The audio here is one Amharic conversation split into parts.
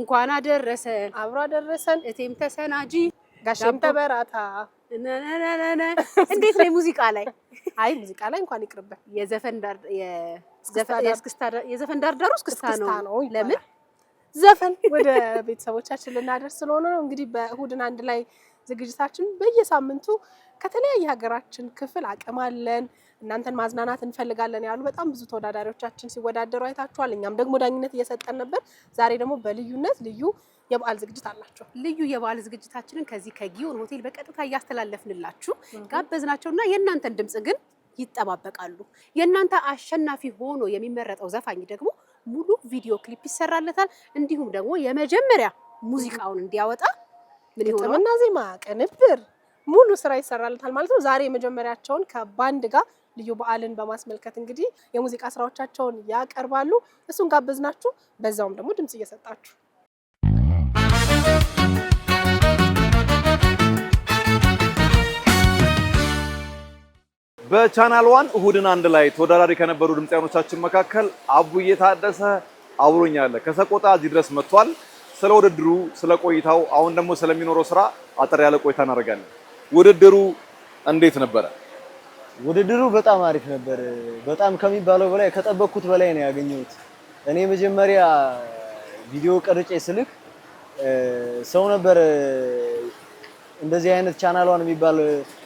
እንኳን አደረሰን አብሮ አደረሰን እቴም ተሰናጂ ጋሼም ተበራታ እንዴት ነው ሙዚቃ ላይ አይ ሙዚቃ ላይ እንኳን ይቅርበት የዘፈን ዳርዳሩ እስክስታ ነው ለምን ዘፈን ወደ ቤተሰቦቻችን ልናደርስ ስለሆነ ነው እንግዲህ በእሁድን አንድ ላይ ዝግጅታችን በየሳምንቱ ከተለያየ ሀገራችን ክፍል አቀማለን እናንተን ማዝናናት እንፈልጋለን ያሉ በጣም ብዙ ተወዳዳሪዎቻችን ሲወዳደሩ አይታችኋል እኛም ደግሞ ዳኝነት እየሰጠን ነበር ዛሬ ደግሞ በልዩነት ልዩ የበዓል ዝግጅት አላችሁ ልዩ የበዓል ዝግጅታችንን ከዚህ ከጊዮን ሆቴል በቀጥታ ያስተላለፍንላችሁ ጋበዝናቸውና የእናንተን ድምጽ ግን ይጠባበቃሉ የእናንተ አሸናፊ ሆኖ የሚመረጠው ዘፋኝ ደግሞ ሙሉ ቪዲዮ ክሊፕ ይሰራለታል እንዲሁም ደግሞ የመጀመሪያ ሙዚቃውን እንዲያወጣ ምን ይሆናል እና ዜማ ቅንብር ሙሉ ስራ ይሰራልታል ማለት ነው ዛሬ የመጀመሪያቸውን ከባንድ ጋር ልዩ በዓልን በማስመልከት እንግዲህ የሙዚቃ ስራዎቻቸውን ያቀርባሉ እሱን ጋበዝናችሁ በዛውም ደግሞ ድምጽ እየሰጣችሁ በቻናል 1 እሁድን አንድ ላይ ተወዳዳሪ ከነበሩ ድምጻዮቻችን መካከል አቡዬ ታደሰ አብሮኛል ከሰቆጣ እዚህ ድረስ መጥቷል ስለ ውድድሩ ስለ ቆይታው አሁን ደግሞ ስለሚኖረው ስራ አጠር ያለ ቆይታ እናደርጋለን ውድድሩ እንዴት ነበር ውድድሩ በጣም አሪፍ ነበር በጣም ከሚባለው በላይ ከጠበቅኩት በላይ ነው ያገኘሁት እኔ መጀመሪያ ቪዲዮ ቀርጬ ስልክ ሰው ነበር እንደዚህ አይነት ቻናል 1 የሚባል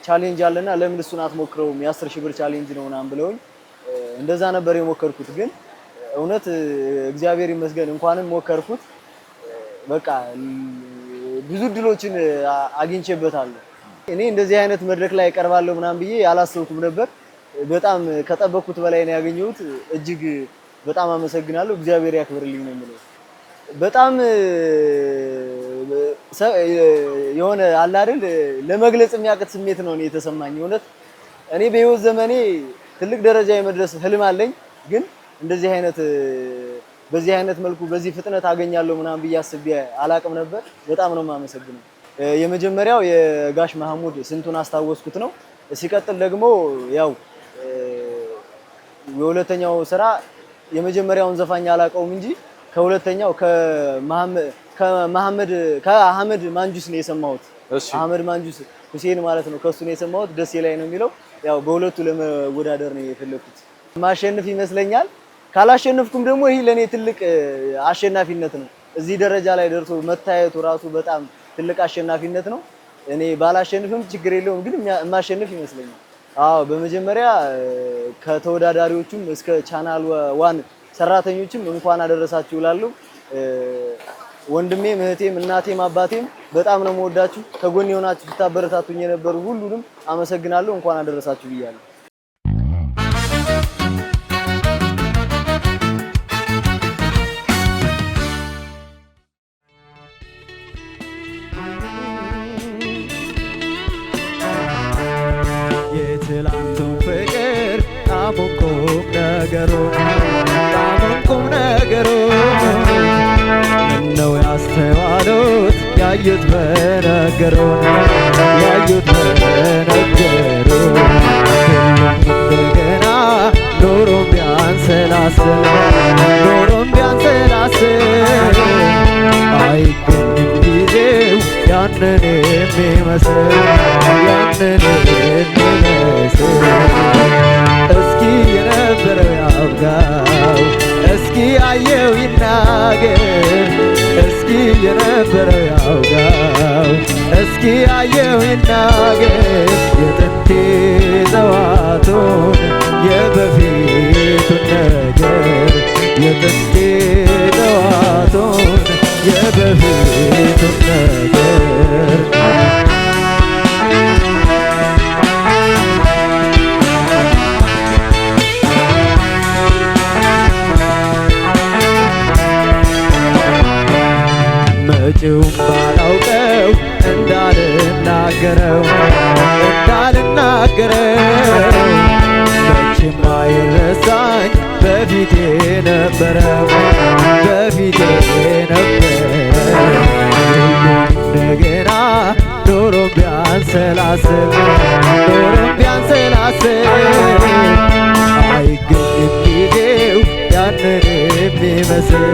ቻሌንጅ አለና ለምን እሱን አትሞክረውም የ10 ሺህ ብር ቻሌንጅ ነው ምናምን ብለውኝ እንደዛ ነበር የሞከርኩት ግን እውነት እግዚአብሔር ይመስገን እንኳንም ሞከርኩት በቃ ብዙ ድሎችን አግኝቼበታለሁ እኔ እንደዚህ አይነት መድረክ ላይ ቀርባለሁ ምናምን ብዬ ያላሰብኩም ነበር በጣም ከጠበቅኩት በላይ ነው ያገኘሁት እጅግ በጣም አመሰግናለሁ እግዚአብሔር ያክብርልኝ ነው የምለው በጣም የሆነ አለ አይደል ለመግለጽ የሚያቅት ስሜት ነው እኔ የተሰማኝ እውነት እኔ በህይወት ዘመኔ ትልቅ ደረጃ የመድረስ ህልም አለኝ ግን እንደዚህ አይነት በዚህ አይነት መልኩ በዚህ ፍጥነት አገኛለሁ ምናምን ብዬ አስቤ አላቅም ነበር በጣም ነው የማመሰግነው የመጀመሪያው የጋሽ መሐሙድ ስንቱን አስታወስኩት ነው ሲቀጥል ደግሞ ያው የሁለተኛው ስራ የመጀመሪያውን ዘፋኝ አላቀውም እንጂ ከሁለተኛው ከአህመድ ማንጁስ ነው የሰማሁት አህመድ ማንጁስ ሁሴን ማለት ነው ከሱ ነው የሰማሁት ደስ ይላይ ነው የሚለው ያው በሁለቱ ለመወዳደር ነው የፈለኩት ማሸነፍ ይመስለኛል ካላሸነፍኩም ደግሞ ይሄ ለኔ ትልቅ አሸናፊነት ነው እዚህ ደረጃ ላይ ደርሶ መታየቱ ራሱ በጣም ትልቅ አሸናፊነት ነው እኔ ባላሸንፍም ችግር የለውም ግን ማሸነፍ ይመስለኛል አዎ በመጀመሪያ ከተወዳዳሪዎቹም እስከ ቻናል 1 ሰራተኞችም እንኳን አደረሳችሁ ይላሉ ወንድሜም እህቴም እናቴም አባቴም በጣም ነው የምወዳችሁ ከጎኔ ሆናችሁ ተታበረታቱኝ የነበሩ ሁሉንም አመሰግናለሁ እንኳን አደረሳችሁ ብያለሁ የትላንቱን ፍቅር ጣሙኩም ነገሩ ምነው ያስተዋሉት ያዩት በነገሩ እንደገና ኖሮም ቢያንሰላስል አይገኝም ጊዜው ያንን የሚመስል እስኪ የነበረው ያውጋው እስኪ አየው ይናገር እስኪ የነበረው ያውጋው እስኪ አየው ይናገር የጥንቴ ዘዋቱን የበፊቱን ነገር የጥንቴ ዘዋቱን የበፊቱን ነገር መጪውን ባላውቀው እንዳልናገረው መቼም አይረሳኝ በፊቴ ነበረው እንደገና ኖሮም ቢያንሰላስል አይገኝም ጊዜው ያንን የሚመስል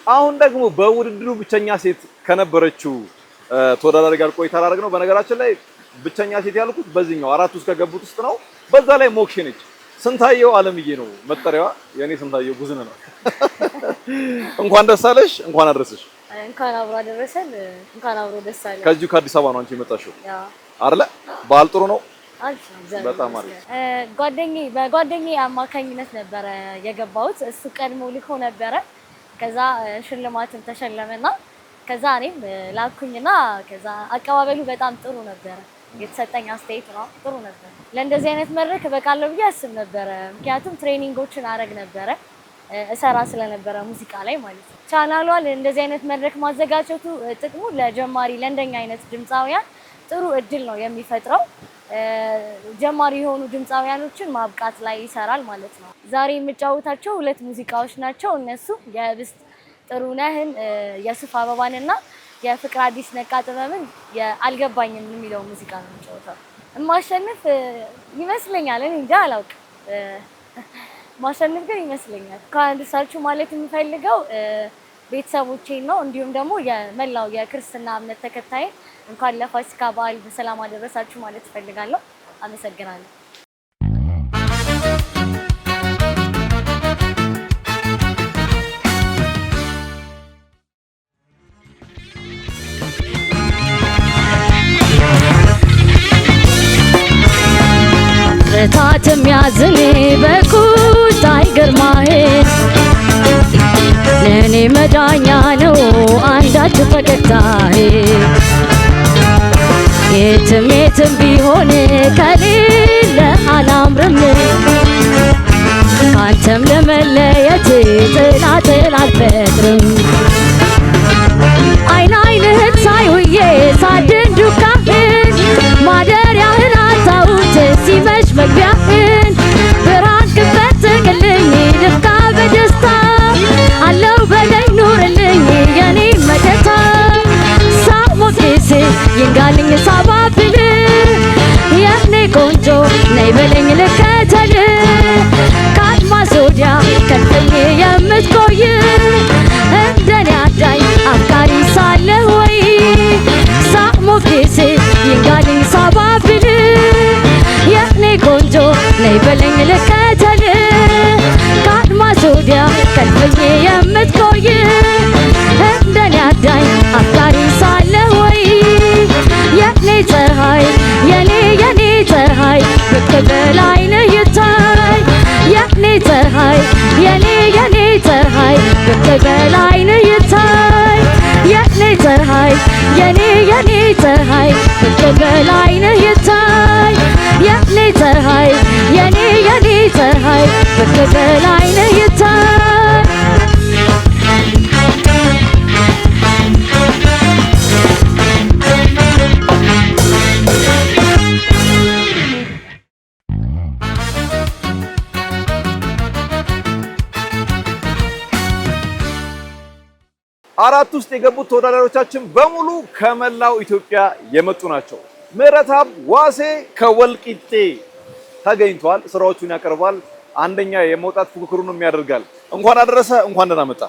አሁን ደግሞ በውድድሩ ብቸኛ ሴት ከነበረችው ተወዳዳሪ ጋር ቆይታ አደረግ ነው። በነገራችን ላይ ብቸኛ ሴት ያልኩት በዚህኛው 4 ውስጥ ከገቡት ውስጥ ነው። በዛ ላይ ሞክሼ ነች። ስንታየው አለምዬ ነው መጠሪያዋ። የኔ ስንታየው ብዙነህ ነው። እንኳን ደስ አለሽ፣ እንኳን አደረሰሽ። እንኳን አብሮ አደረሰን። እንኳን አብሮ ደስ አለ። ከዚሁ ከአዲስ አበባ ነው አንቺ የመጣሽው አይደለ? በዓል ጥሩ ነው። በጣም አሪፍ። በጓደኛዬ አማካኝነት ነበረ የገባሁት። እሱ ቀድሞ ልኮ ነበረ። ከዛ ሽልማትም ተሸለመና ከዛ እኔም ላኩኝና ከዛ አቀባበሉ በጣም ጥሩ ነበረ። የተሰጠኝ አስተያየት ነው ጥሩ ነበር። ለእንደዚህ አይነት መድረክ በቃለሁ ብዬ አስብ ነበረ። ምክንያቱም ትሬኒንጎችን አረግ ነበረ እሰራ ስለነበረ ሙዚቃ ላይ ማለት ነው። ቻናሏን እንደዚህ አይነት መድረክ ማዘጋጀቱ ጥቅሙ ለጀማሪ ለእንደኛ አይነት ድምፃውያን ጥሩ እድል ነው የሚፈጥረው። ጀማሪ የሆኑ ድምፃውያኖችን ማብቃት ላይ ይሰራል ማለት ነው። ዛሬ የምጫወታቸው 2 ሙዚቃዎች ናቸው። እነሱ የህብስት ጥሩነህን የሱፍ አበባንና የፍቅር አዲስ ነቃ ጥበብን የአልገባኝም የሚለው ሙዚቃ ነው የምጫወተው። የማሸንፍ ይመስለኛል። እኔ እንጃ አላውቅም። ማሸንፍ ግን ይመስለኛል። ከአንደሳችሁ ማለት የሚፈልገው ቤተሰቦቼን ነው። እንዲሁም ደግሞ የመላው የክርስትና እምነት ተከታይ እንኳን ለፋሲካ በዓል በሰላም አደረሳችሁ ማለት እፈልጋለሁ። አመሰግናለሁ። ረታትም ያዝኔ በቁጣ አይገርማህ ለኔ መዳኛ ነው አንዳች ፈገግታህ የትም የትም ቢሆን ከሌለ አላምርም ካንተም ለመለየት ጥላትን አልፈጥርም አይን አይንህን ሳይውዬ ሳድን ዱካህን ማደሪያህን አታውት ሲመሽ መግቢያህን ብርሃን ክፈትልኝ ልብቃ በደስታ አለው በለኝ ኑርልኝ የኔ መከታ ሳሞቅስ ይንጋልኝ ሳባብል የኔ ቆንጆ ነይ በለኝ ልከተል ከአድማስ ወዲያ ከልፈኝ የምትቆይ እንደኔ አዳኝ አፍቃሪ ሳለ ወይ ሳሞቅስ ይንጋልኝ ሳባብል የኔ ቆንጆ ነይ በለኝ ልከተል ከአድማስ ወዲያ ከልፈኝ የምትቆይ እንደኔ አዳኝ አፍቃሪ ሳለ ወይ የኔ ፀሐይ የኔ ፀሐይ ብቅ በላይነህ ይታይ የኔ ፀሐይ የኔ ፀሐይ ብቅ በላይነህ ይታይ የኔ ፀሐይ የኔ ፀሐይ ብቅ በላይነህ ይታይ የኔ ፀሐይ የኔ ፀሐይ ብቅ በላይነህ ይታይ አራት ውስጥ የገቡት ተወዳዳሪዎቻችን በሙሉ ከመላው ኢትዮጵያ የመጡ ናቸው። ምህረተአብ ዋሴ ከወልቂጤ ተገኝቷል። ስራዎቹን ያቀርባል። አንደኛ የመውጣት ፉክክሩንም ያደርጋል። እንኳን አደረሰ፣ እንኳን ደህና መጣ።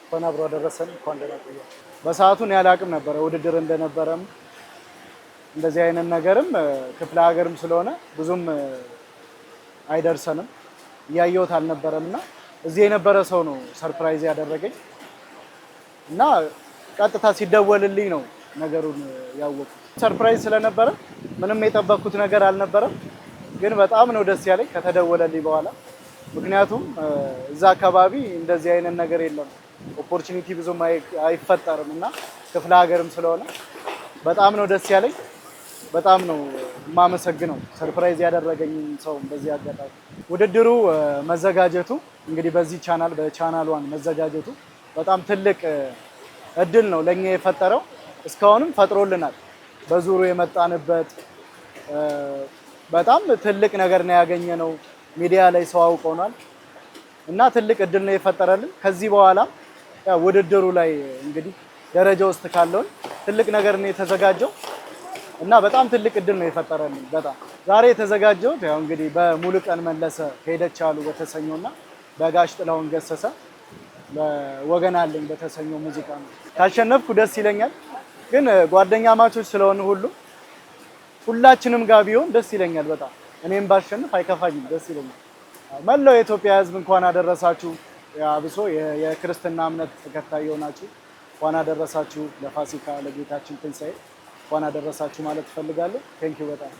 እንኳን አብሮ አደረሰን፣ እንኳን ደህና ቆየ። በሰዓቱን ያላቅም ነበረ ውድድር እንደነበረም እንደዚህ አይነት ነገርም ክፍለ ሀገርም ስለሆነ ብዙም አይደርሰንም እያየሁት አልነበረምና እዚህ የነበረ ሰው ነው ሰርፕራይዝ ያደረገኝ እና ቀጥታ ሲደወልልኝ ነው ነገሩን ያወቅኩት። ሰርፕራይዝ ስለነበረ ምንም የጠበቅኩት ነገር አልነበረም፣ ግን በጣም ነው ደስ ያለኝ ከተደወለልኝ በኋላ። ምክንያቱም እዛ አካባቢ እንደዚህ አይነት ነገር የለም፣ ኦፖርቹኒቲ ብዙም አይፈጠርም እና ክፍለ ሀገርም ስለሆነ በጣም ነው ደስ ያለኝ። በጣም ነው የማመሰግነው ሰርፕራይዝ ያደረገኝ ሰው። በዚህ አጋጣሚ ውድድሩ መዘጋጀቱ እንግዲህ በዚህ ቻናል በቻናል ዋን መዘጋጀቱ በጣም ትልቅ እድል ነው ለኛ የፈጠረው። እስካሁንም ፈጥሮልናል። በዙሩ የመጣንበት በጣም ትልቅ ነገር ነው ያገኘነው። ሚዲያ ላይ ሰው አውቀውናል እና ትልቅ እድል ነው የፈጠረልን። ከዚህ በኋላ ውድድሩ ላይ እንግዲህ ደረጃ ውስጥ ካለው ትልቅ ነገር ነው የተዘጋጀው እና በጣም ትልቅ እድል ነው የፈጠረልን። በጣም ዛሬ የተዘጋጀው ያው እንግዲህ በሙሉቀን መለሰ ከሄደች አሉ በተሰኘውና በጋሽ ጥላሁን ገሰሰ ወገን አለኝ በተሰኘው ሙዚቃ ነው። ካሸነፍኩ ደስ ይለኛል፣ ግን ጓደኛ ማቾች ስለሆነ ሁላችንም ጋር ቢሆን ደስ ይለኛል በጣም። እኔም ባሸንፍ አይከፋኝም፣ ደስ ይለኛል። መላው የኢትዮጵያ ሕዝብ እንኳን አደረሳችሁ። አብሶ የክርስትና እምነት ተከታይ የሆናችሁ እንኳን አደረሳችሁ ለፋሲካ ለጌታችን ትንሣኤ እንኳን አደረሳችሁ ማለት እፈልጋለሁ። ቴንኪው በጣም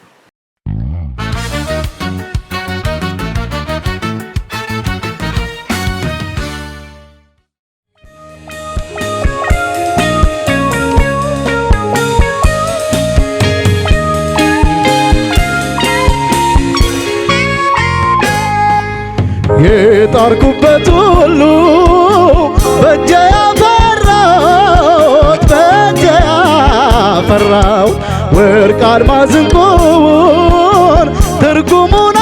የጣርኩበት ሁሉ በእጄ ያፈራው ወርቅ አልማዝ ዕንቁን ትርጉሙን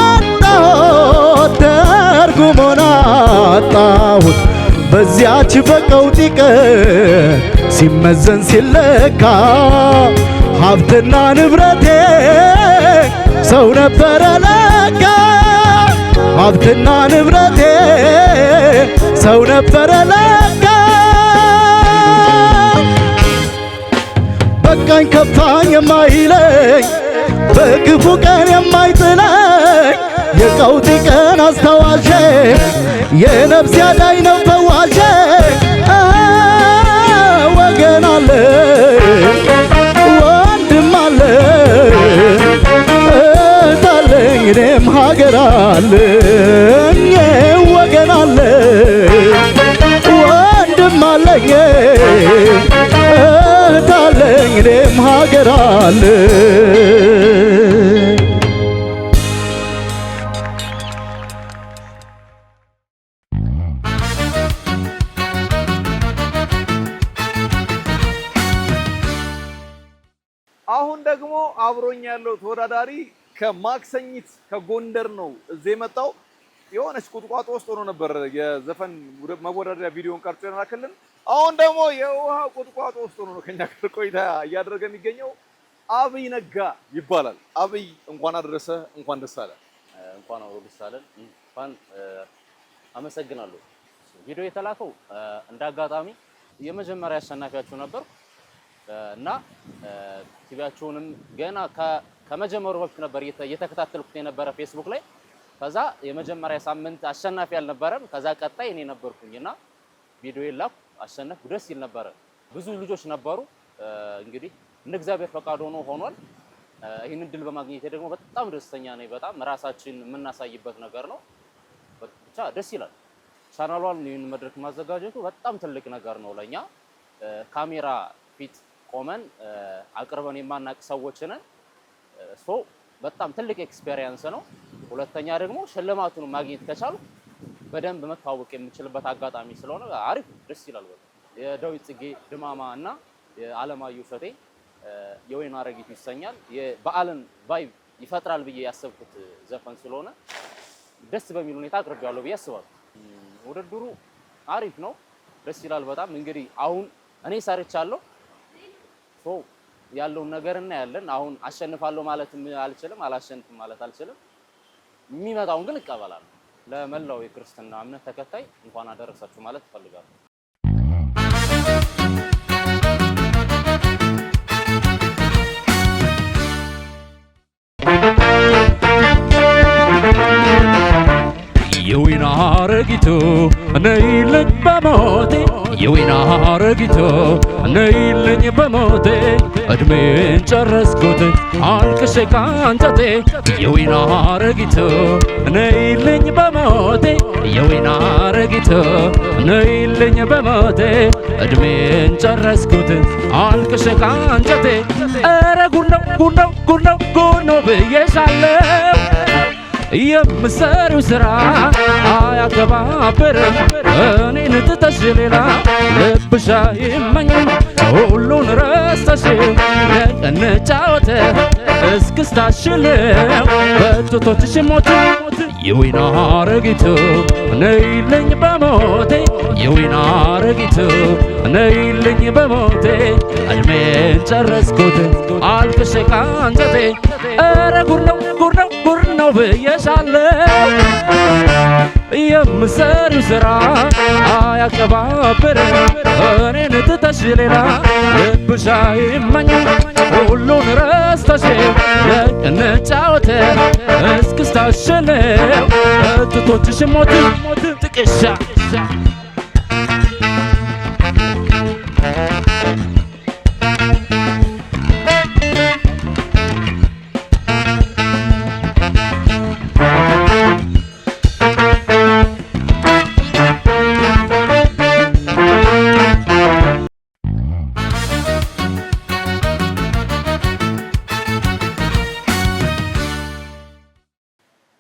አጣሁት በዚያች በቀውጢ ቀን ሲመዘን ሲለካ ሀብትና ንብረቴ ሰው ነበረ ለካ ሀብትና ንብረቴ ሰው ነበረ ለካ በቃኝ ከፋኝ የማይለኝ በክፉ ቀን የማይጥለኝ የቀውጢ ቀን አስታዋሼ የነፍስ ያዳኝ ነው ፈዋሼ ወገን አለ ወንድም አለ እህት አለኝ እኔም ሀገር አለኝ ወገን አለ ወንድም አለኝ እህት አለኝ እኔም ሀገር አለ አሁን ደግሞ አብሮኝ ያለው ተወዳዳሪ ከማክሰኝት ከጎንደር ነው እዚህ የመጣው። የሆነች ቁጥቋጦ ውስጥ ሆኖ ነበር የዘፈን መወዳደሪያ ቪዲዮን ቀርጾ የላከልን። አሁን ደግሞ የውሃ ቁጥቋጦ ውስጥ ሆኖ ነው ከኛ ጋር ቆይታ እያደረገ የሚገኘው። አብይ ነጋ ይባላል። አብይ እንኳን አደረሰ፣ እንኳን ደስ አለ። እንኳን አብሮ ደስ አለን። እንኳን አመሰግናለሁ። ቪዲዮ የተላከው እንዳጋጣሚ የመጀመሪያ አሸናፊያችሁ ነበር እና ቲቪያችሁንም ገና ከመጀመሩ በፊት ነበር እየተከታተልኩት የነበረ ፌስቡክ ላይ። ከዛ የመጀመሪያ ሳምንት አሸናፊ አልነበረም። ከዛ ቀጣይ እኔ ነበርኩኝና ቪዲዮ ላኩ፣ አሸነፍኩ። ደስ ይል ነበረ። ብዙ ልጆች ነበሩ። እንግዲህ እንደ እግዚአብሔር ፈቃድ ሆኗል። ይህን እድል በማግኘቴ ደግሞ በጣም ደስተኛ ነኝ። በጣም ራሳችን የምናሳይበት ነገር ነው። ብቻ ደስ ይላል። ቻናሏን ይህን መድረክ ማዘጋጀቱ በጣም ትልቅ ነገር ነው ለኛ። ካሜራ ፊት ቆመን አቅርበን የማናቅ ሰዎች ነን። በጣም ትልቅ ኤክስፔሪየንስ ነው። ሁለተኛ ደግሞ ሽልማቱን ማግኘት ከቻሉ በደንብ መታወቅ የምችልበት አጋጣሚ ስለሆነ አሪፍ ደስ ይላል። የዳዊት ጽጌ ድማማ እና የዓለማየሁ እሸቴ የወይን አረጊቱ ይሰኛል። የበዓልን ቫይብ ይፈጥራል ብዬ ያሰብኩት ዘፈን ስለሆነ ደስ በሚል ሁኔታ አቅርቤያለሁ ብዬ አስባለሁ። ውድድሩ አሪፍ ነው፣ ደስ ይላል በጣም። እንግዲህ አሁን እኔ ሰርቻለሁ ያለውን ነገር እናያለን። አሁን አሸንፋለሁ ማለት አልችልም፣ አላሸንፍም ማለት አልችልም። የሚመጣውን ግን እቀበላለሁ። ለመላው የክርስትና እምነት ተከታይ እንኳን አደረሳችሁ ማለት እፈልጋለሁ። የወይን አረጊቱ ነይልኝ በሞቴ የወይን አረጊቱ ነይልኝ በሞቴ እድሜን ጨረስኩት አልቅሼ ካንጀቴ የወይን አረጊቱ ነይልኝ በሞቴ የወይን አረጊቱ ነይልኝ በሞቴ እድሜን ጨረስኩት አልቅሼ ካንጀቴ ኧረ ጉድ ነው ጉድ ነው ጉድ ነው ጉድ ነው ብዬሻለሁ የምሰሪው ስራ አያከባብርም እኔን ትተሽ ሌላ ልብሽ አይመኝም ሁሉን ረስተሽ እንጫወት እስክስታሽል በጡቶችሽ ሞት የወይን አረጊቱ ነይልኝ በሞቴ የወይን አረጊቱ ነይልኝ በሞቴ እድሜን ጨረስኩት አልቅሼ ካንጀቴ ኧረ ጉድ ነው ጉድ ነው ጉድ ነው ብዬሻለሁ የምሰሪው ስራ አያቀባብርም እኔን ትተሽ ሌላ ልብሽ አይመኝም ሁሉን ረስተሽ እንጫወት እስክስታሽን እትቶችሽ ሞት ጥቅሻ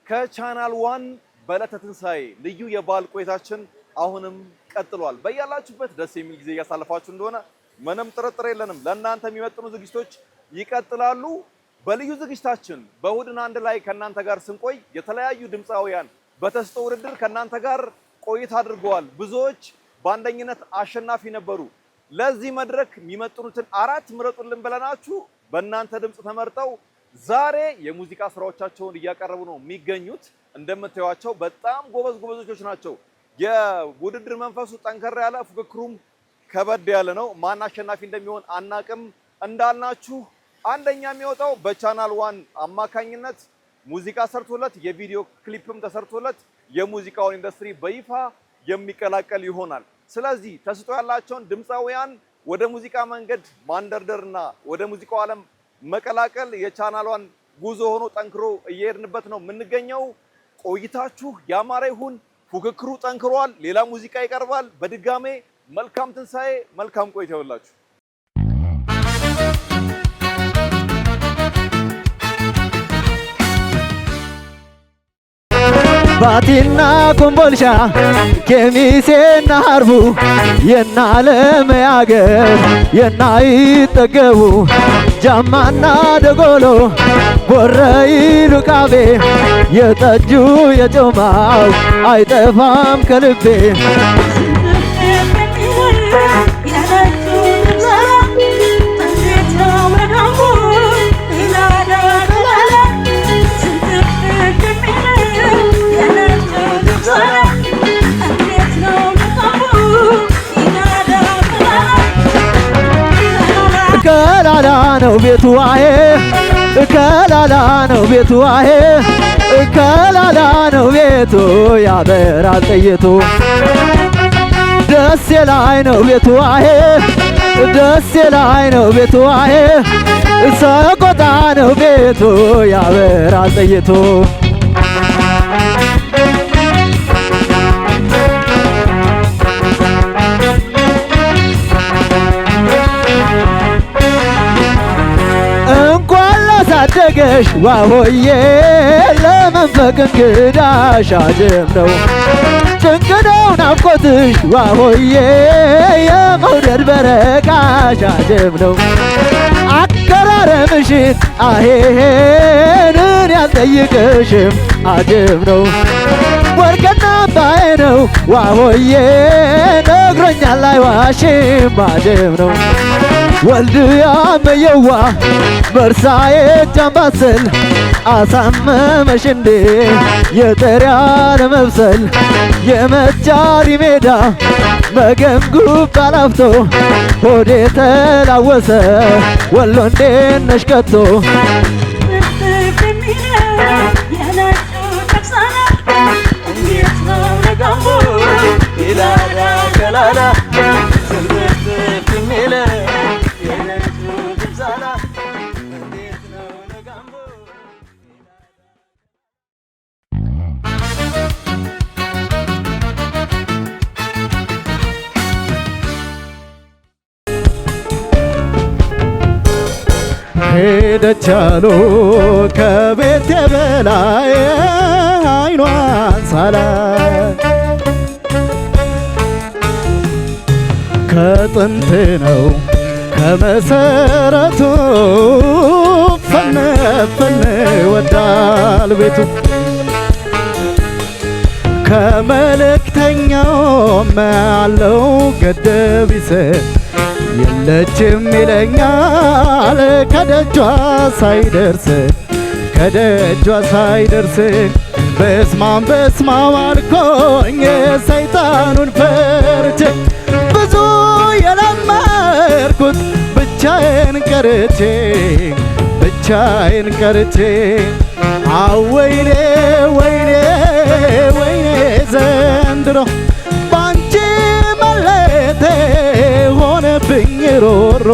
ከቻናል ዋን በዕለተ ትንሣኤ ልዩ የበዓል ቆይታችን አሁንም ቀጥሏል። በያላችሁበት ደስ የሚል ጊዜ እያሳለፋችሁ እንደሆነ ምንም ጥርጥር የለንም። ለእናንተ የሚመጥኑ ዝግጅቶች ይቀጥላሉ። በልዩ ዝግጅታችን በእሁድን አንድ ላይ ከእናንተ ጋር ስንቆይ የተለያዩ ድምፃውያን በተስጦ ውድድር ከእናንተ ጋር ቆይታ አድርገዋል። ብዙዎች በአንደኝነት አሸናፊ ነበሩ። ለዚህ መድረክ የሚመጥኑትን 4 ምረጡልን ብለናችሁ በእናንተ ድምፅ ተመርጠው ዛሬ የሙዚቃ ስራዎቻቸውን እያቀረቡ ነው የሚገኙት። እንደምታዩቸው በጣም ጎበዞች ናቸው። የውድድር መንፈሱ ጠንከር ያለ፣ ፉክክሩም ከበድ ያለ ነው። ማን አሸናፊ እንደሚሆን አናቅም። እንዳልናችሁ አንደኛ የሚወጣው በቻናል ዋን አማካኝነት ሙዚቃ ሰርቶለት የቪዲዮ ክሊፕም ተሰርቶለት የሙዚቃውን ኢንዱስትሪ በይፋ የሚቀላቀል ይሆናል። ስለዚህ ተስጦ ያላቸውን ድምፃውያን ወደ ሙዚቃ መንገድ ማንደርደርና ወደ ሙዚቃው ዓለም መቀላቀል የቻናሏን ጉዞ ሆኖ ጠንክሮ እየሄድንበት ነው የምንገኘው። ቆይታችሁ ያማረ ይሁን። ፉክክሩ ጠንክሯል። ሌላ ሙዚቃ ይቀርባል። በድጋሜ መልካም ትንሣኤ፣ መልካም ቆይታ ይሁንላችሁ። ባቲና ኮምቦልሻ ኬሚሴና ሀርቡ የናለም ያገር የናይጠገቡ ጃማና ደጎሎ ቦረይሉ ቃቤ የጠጁ የጮማው አይጠፋም ከልቤ ከላላ ነው ቤቱ አሄ ከላላ ነው ቤቱ አሄ ከላላ ነው ቤቱ ያበራል ጥይቱ ደሴ ላይ ነው ቤቱ አሄ ደሴ ላይ ነው ቤቱ አሄ ሰቆጣ ነው ቤቱ ያበራል ጥይቱ ያሳደገሽ ዋሆዬ ለመንፈቅ እንግዳሽ አጀብ ነው ጭንቅ ነው ናፍቆትሽ ዋሆዬ የመውደድ በረካሽ አጀብ ነው አቀራረብሽን አሄሄን ያልጠይቅሽም አጀብ ነው ወርቅና አምባዬ ነው ዋሆዬ ነግሮኛል አይዋሽም አጀብ ነው ወልድያ መየዋ መርሳዬ ጃምባሰል አሳመመሽ እንዴ የጠሪያ ለመብሰል የመቻሪ ሜዳ መገንጉ ባላፍቶ ሆዴ ተላወሰ ወሎ እንዴት ነሽ ከቶ ኢላላ ከላላ ሄደቻሉ ከቤቴ በላይ አይኗን ሳላይ ከጥንት ነው ከመሰረቱ ፈነፈን ወዳል ቤቱ ከመልእክተኛውም አለው ገደብ ይሰጥ የለችም ይለኛል ከደጇ ሳይደርስ በስማም አልኮኝ ሰይጣኑን ፈርቼ ብዙ የለመርኩት ብቻዬን ቀርቼ አወይኔ ወይኔ ዘንድሮ ባንቺ መለቴ ሆነብኝ ሮሮ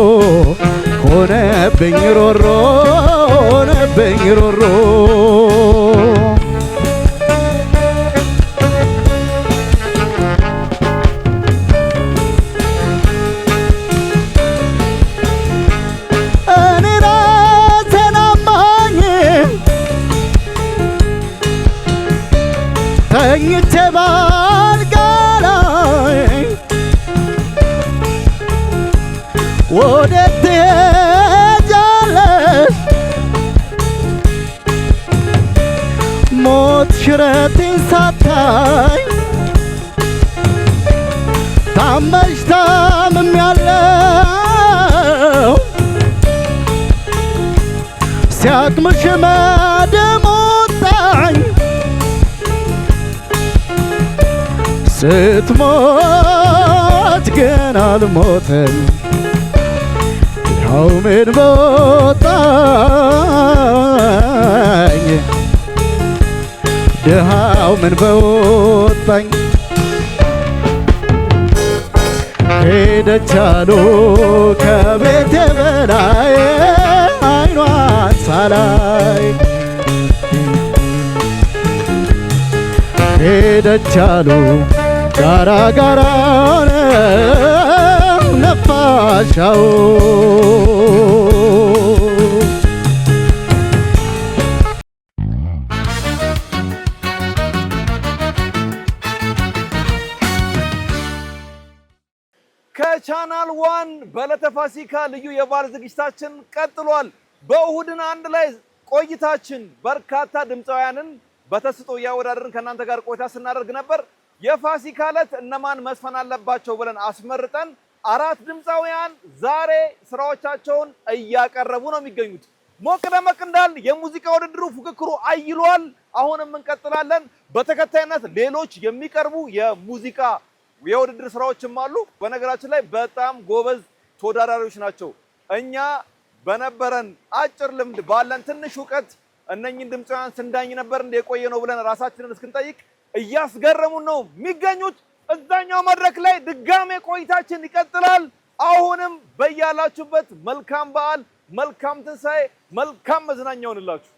ተኝቼ ባልጋ ላይ ወዴት ትሄጃለሽ? ሞት ሽረቴን ሳታይ ታመሽ ታምሜያለሁ ሲያቅምሽ መደሞጣኝ ስትሞት ግን አልሞትም ያው ምን በወጣኝ ድሃው ምን በወጣኝ ሄደች አሉ ከቤቴ በላይ አይኗን ሳላይ ሄደች አሉ ጋራ ነፋሻው ከቻናል 1 በዕለተ ፋሲካ ልዩ የበዓል ዝግጅታችን ቀጥሏል። በእሁድን አንድ ላይ ቆይታችን በርካታ ድምፃውያንን በተስጦ እያወዳደርን ከእናንተ ጋር ቆይታ ስናደርግ ነበር። የፋሲካ ዕለት እነማን መስፈን አለባቸው ብለን አስመርጠን 4 ድምፃውያን ዛሬ ስራዎቻቸውን እያቀረቡ ነው የሚገኙት። ሞቅ ደመቅ እንዳል የሙዚቃ ውድድሩ ፉክክሩ አይሏል። አሁንም እንቀጥላለን። በተከታይነት ሌሎች የሚቀርቡ የሙዚቃ የውድድር ስራዎችም አሉ። በነገራችን ላይ በጣም ጎበዝ ተወዳዳሪዎች ናቸው። እኛ በነበረን አጭር ልምድ ባለን ትንሽ እውቀት እነኚህን ድምፃውያን ስንዳኝ ነበር እንደ የቆየ ነው ብለን ራሳችንን እስክንጠይቅ እያስገረሙን ነው የሚገኙት። እዛኛው መድረክ ላይ ድጋሜ ቆይታችን ይቀጥላል። አሁንም በያላችሁበት መልካም በዓል፣ መልካም ትንሣኤ፣ መልካም መዝናኛ ይሁንላችሁ።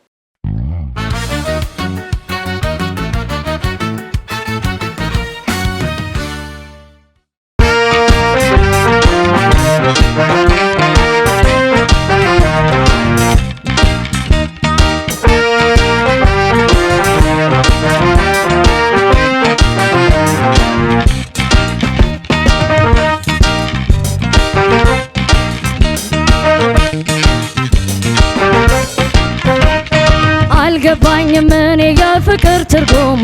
አልገባኝም እኔ የፍቅር ትርጉሙ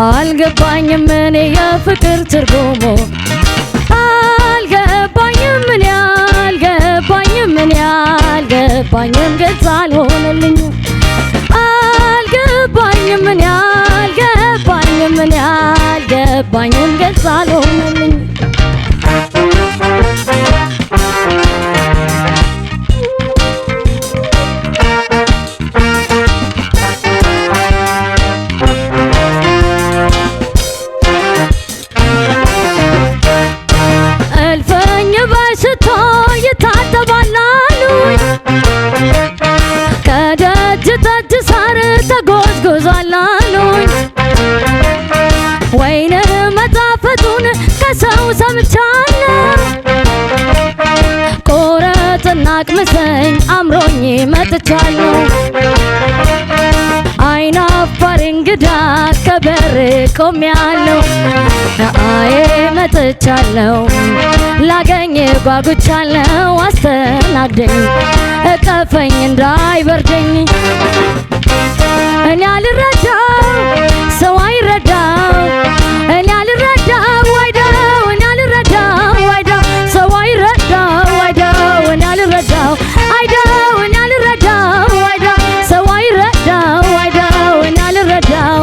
አልገባኝም እኔ የፍቅር ትርጉሙ አልገባኝም እኔ አልገባኝም እኔ አልገባኝም ግልጽ አልሆነልኝም አልገባኝም እኔ አልገባኝም እኔ አልገባኝም ግልጽ አልሆነልኝም ተጎዝጉዟላሉኝ ወይን መጣፈጡን ከሰው ሰምቻለሁ ቆረጥና ቅምሰኝ አምሮኝ መጥቻለሁ አይን አፋር እንግዳ ከበር ቆሜያለሁ አዬ መጥቻለሁ ላገኝ ጓጉቻለሁ አስተናግደኝ እቀፈኝ እንዳይበርደኝ እኔ አልረዳው ሰው አይረዳው እኔ አልረዳው ወይዳው እኔ አልረዳው ወይዳው ሰው አይረዳው ወይዳው እኔ አልረዳው አይዳው እኔ አልረዳው ወይዳው ሰው አይረዳው ወይዳው እኔ አልረዳው